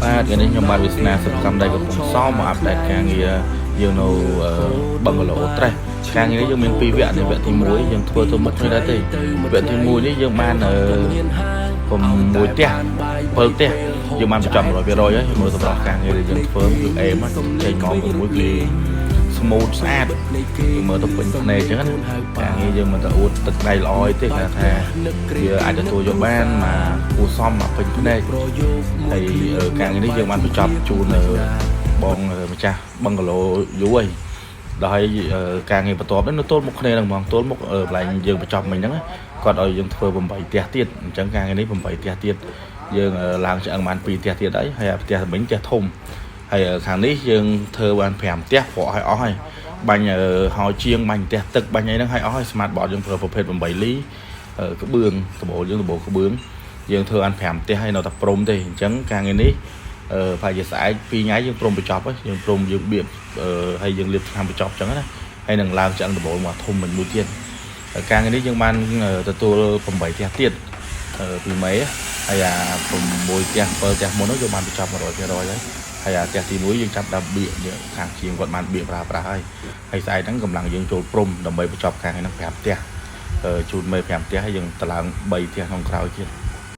បាទថ្ងៃនេះខ្ញុំបានវាសនាសកម្មដៃកំពុងសមមកអាប់ដេតការងារយើងនៅបឹងកឡូត្រេសការងារនេះយើងមាន2វគ្គនេះវគ្គទី1យើងធ្វើទៅមុខនេះដែរទេវគ្គទី1នេះយើងបាន6ផ្ទះ7ផ្ទះយើងបានបញ្ចប់ 100% ហើយមើលសម្រាប់ការងារដែលយើងធ្វើគឺអេមចេញមកមួយគឺស្មូតស្អាតយើងមើលទៅពេញភ្នែកអញ្ចឹងណាការងារយើងមិនទៅអួតទឹកដៃល្អទេគេថាវាអាចទទួលយកបានមកគួរសមមកពេញភ្នែកហើយការងារនេះយើងបានបញ្ចប់ជូនបងម្ចាស់បឹងកឡូយូរហើយដល់ហើយការងារបន្ទាប់នេះនៅទល់មុខគ្នានឹងហ្មងទល់មុខកន្លែងយើងបញ្ចប់មិញហ្នឹងគាត់ឲ្យយើងធ្វើ8ផ្ទះទៀតអញ្ចឹងការងារនេះ8ផ្ទះទៀតយើងឡើងឆ្អឹងបាន2ផ្ទះទៀតហើយផ្ទះមិញផ្ទះធំហើយខាងនេះយើងធ្វើបាន5ផ្ទះប្រក់ឲ្យអស់ហើយបាញ់ហើយជាងបាញ់ផ្ទះទឹកបាញ់អីហ្នឹងឲ្យអស់ហើយ smart board យើងប្រើប្រភេទ8លីក្បឿងដបូលយើងដបូលក្បឿងយើងធ្វើបាន5ផ្ទះហើយនៅតែព្រមទេអញ្ចឹងការងារនេះប្រហែលជាស្អែក2ថ្ងៃយើងព្រមបញ្ចប់ហើយយើងព្រមយើងបៀបហើយយើងលាបថ្នាំបញ្ចប់អញ្ចឹងណាហើយនឹងឡើងឆ្អឹងដបូលមកធំមួយទៀតការងារនេះយើងបានទទួល8ផ្ទះទៀតពីមេហើយអា6ផ្ទះ7ផ្ទះមុននោះយើងបានបញ្ចប់ 100% ហើយអាផ្ទះទី1យើងចាប់ដល់បៀកខាងជាងគាត់បានបៀកប្រើប្រាស់ហើយស្អែកហ្នឹងកម្លាំងយើងចូលព្រំដើម្បីបញ្ចប់ការងារហ្នឹង5ផ្ទះជូនមេ5ផ្ទះហើយយើងទៅឡើង3ផ្ទះក្នុងក្រោយទៀត